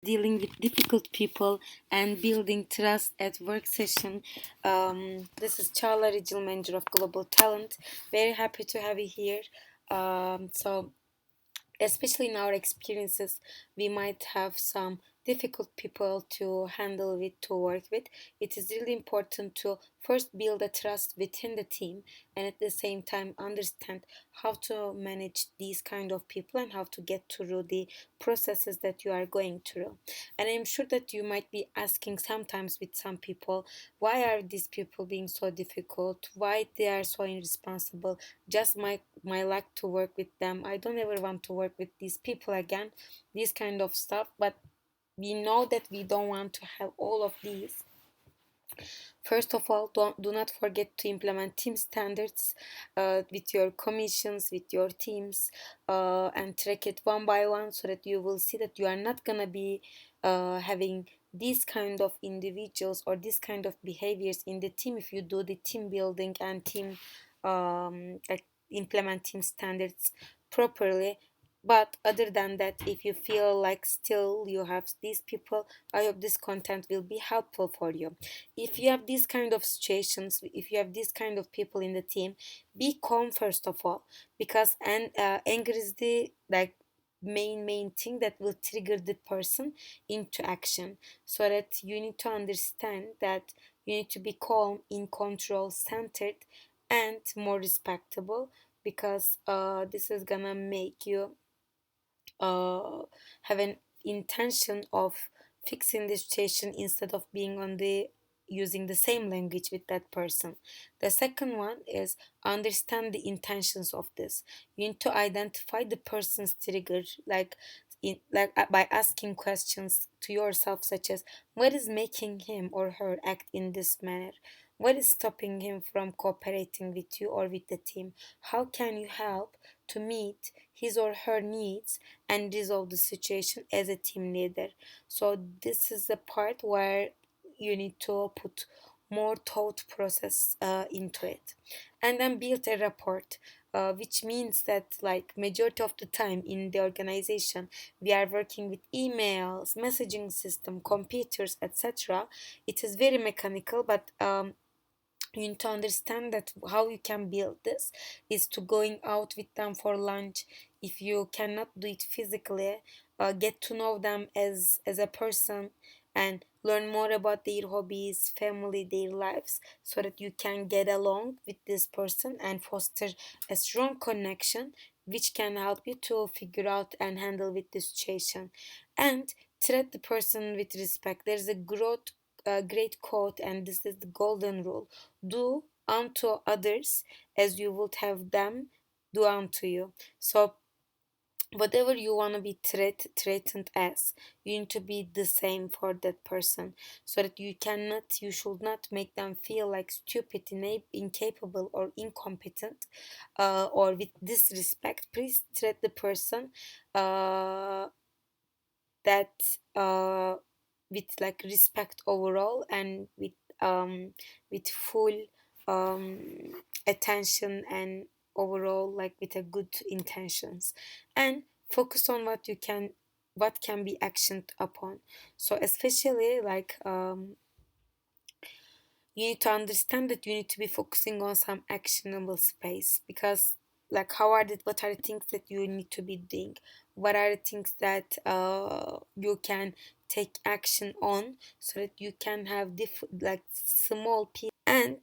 dealing with difficult people and building trust at work session. This is Çağla, Regional Manager of Global Talent. Very happy to have you here. So especially in our experiences, we might have some difficult people to handle with, to work with. It is really important to first build a trust within the team and at the same time understand how to manage these kind of people and how to get through the processes that you are going through. And I'm sure that you might be asking sometimes with some people, why are these people being so difficult, why they are so irresponsible, just my luck to work with them, I don't ever want to work with these people again, this kind of stuff. But we know that we don't want to have all of these. First of all, do not forget to implement team standards with your commissions, with your teams, and track it one by one so that you will see that you are not gonna be having these kind of individuals or this kind of behaviors in the team if you do the team building and team like implement team standards properly. But other than that, if you feel like still you have these people, I hope this content will be helpful for you. If you have these kind of situations, if you have these kind of people in the team, be calm first of all, because anger is the like main thing that will trigger the person into action. So that you need to understand that you need to be calm, in control, centered, and more respectable, because this is gonna make you have an intention of fixing the situation instead of being on the using the same language with that person. The second one is understand the intentions of this. You need to identify the person's trigger, by asking questions to yourself such as, what is making him or her act in this manner, what is stopping him from cooperating with you or with the team, how can you help to meet his or her needs and resolve the situation as a team leader. So this is the part where you need to put more thought process into it, and then build a report, which means that like majority of the time in the organization we are working with emails, messaging system, computers, etc. It is very mechanical, but you need to understand that how you can build this is to going out with them for lunch. If you cannot do it physically, get to know them as a person and learn more about their hobbies, family, their lives, so that you can get along with this person and foster a strong connection which can help you to figure out and handle with the situation. And treat the person with respect. There's a great quote, and this is the golden rule: do unto others as you would have them do unto you. So whatever you want to be threatened as, you need to be the same for that person, so that you should not make them feel like stupid, incapable, or incompetent, or with disrespect. Please treat the person uh, that uh, with like respect overall, and with full um, attention, and overall like with a good intentions, and focus on what can be actioned upon. So especially you need to understand that you need to be focusing on some actionable space, because like what are the things that you need to be doing, what are the things that you can take action on, so that you can have like small pieces, and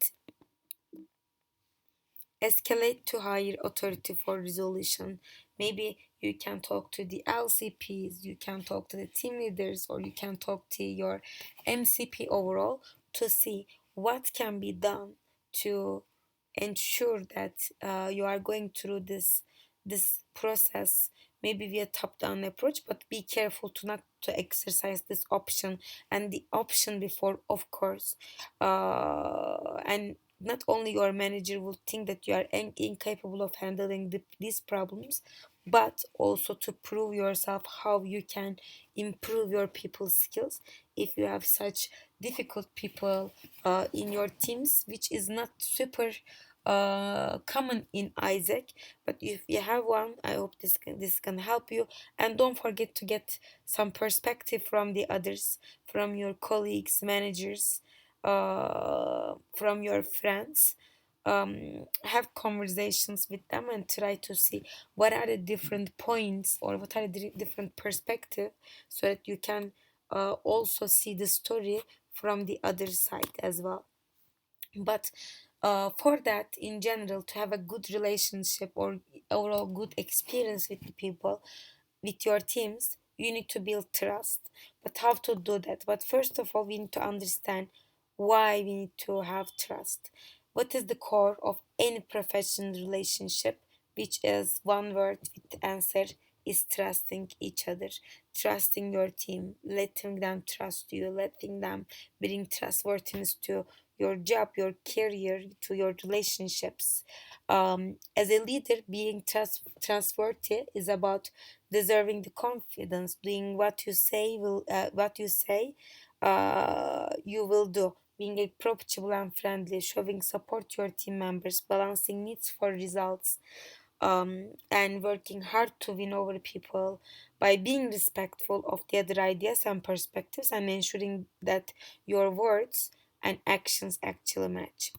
escalate to higher authority for resolution. Maybe you can talk to the LCPs, you can talk to the team leaders, or you can talk to your MCP overall to see what can be done to ensure that you are going through this process, maybe via top-down approach. But be careful to not to exercise this option and the option before, of course, and not only your manager will think that you are incapable of handling these problems, but also to prove yourself how you can improve your people skills if you have such difficult people in your teams, which is not super common in Isaac. But if you have one, I hope this can help you. And don't forget to get some perspective from the others, from your colleagues, managers, from your friends. Have conversations with them and try to see what are the different points or what are the different perspective, so that you can also see the story from the other side as well. But for that, in general, to have a good relationship or overall good experience with the people, with your teams, you need to build trust. But how to do that? But first of all, we need to understand why we need to have trust. What is the core of any professional relationship? Which is one word with answer, is trusting each other, trusting your team, letting them trust you, letting them bring trustworthiness to your job, your career, to your relationships. As a leader, being trustworthy is about deserving the confidence, doing what you say you will do, being approachable and friendly, showing support to your team members, balancing needs for results, and working hard to win over people by being respectful of the other ideas and perspectives and ensuring that your words and actions actually match.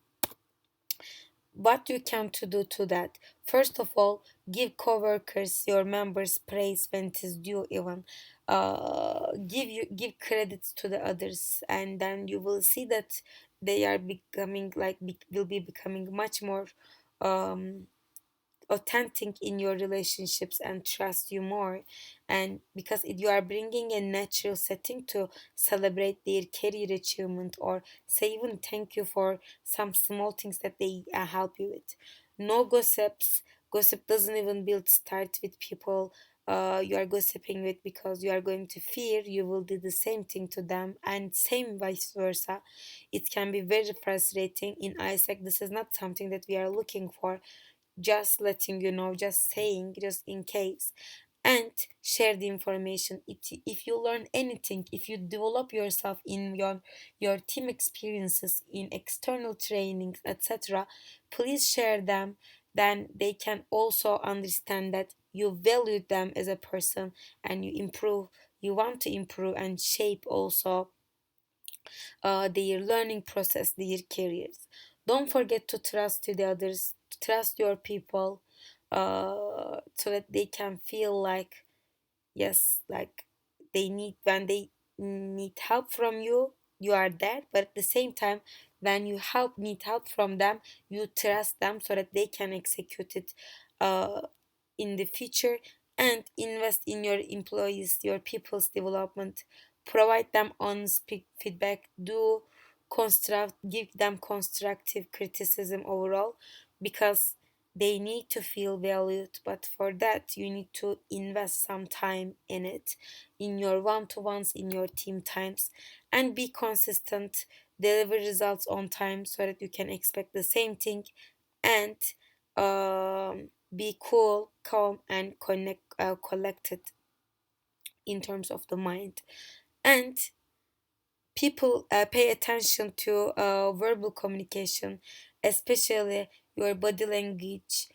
What you can to do to that? First of all, give coworkers, your members, praise when it is due. Even give credits to the others, and then you will see that they are becoming will be becoming much more um authentic in your relationships and trust you more. And because you are bringing a natural setting to celebrate their career achievement or say even thank you for some small things that they help you with. No gossips. Gossip doesn't even build start with people you are gossiping with, because you are going to fear you will do the same thing to them, and same vice versa. It can be very frustrating. In Isaac, this is not something that we are looking for, just letting you know, just saying, just in case. And share the information. If you learn anything, if you develop yourself in your team experiences, in external trainings, etc., please share them. Then they can also understand that you value them as a person, and you want to improve and shape also their learning process, their careers. Don't forget to trust to the others, trust your people, so that they can feel like, yes, like they need, when they need help from you, you are there. But at the same time, when you need help from them, you trust them so that they can execute it uh, in the future. And invest in your employees, your people's development. Provide them honest feedback. Give them constructive criticism overall, because they need to feel valued. But for that, you need to invest some time in it, in your one-to-ones, in your team times, and be consistent. Deliver results on time so that you can expect the same thing. And be cool, calm, and collected in terms of the mind. And people pay attention to verbal communication, especially your body language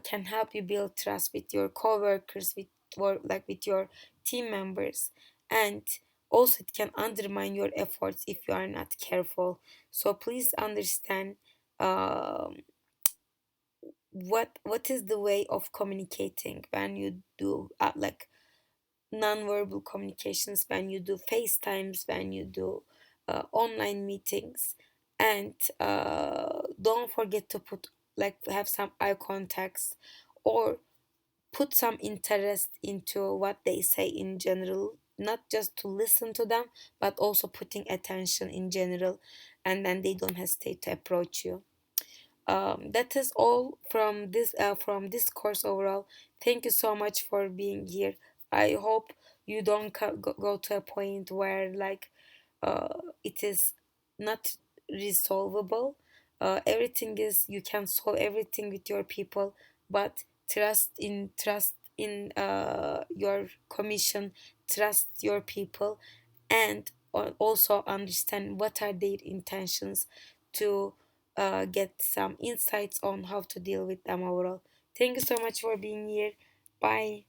can help you build trust with your coworkers, with or like with your team members. And also it can undermine your efforts if you are not careful. So please understand um, what is the way of communicating when you do non-verbal communications, when you do FaceTimes, when you do online meetings. And don't forget to have some eye contacts, or put some interest into what they say in general, not just to listen to them, but also putting attention in general, and then they don't hesitate to approach you. That is all from this course overall. Thank you so much for being here. I hope you don't go to a point where uh, it is not resolvable. Everything is, you can solve everything with your people, but trust in your commission, trust your people, and also understand what are their intentions to get some insights on how to deal with them overall. Thank you so much for being here. Bye.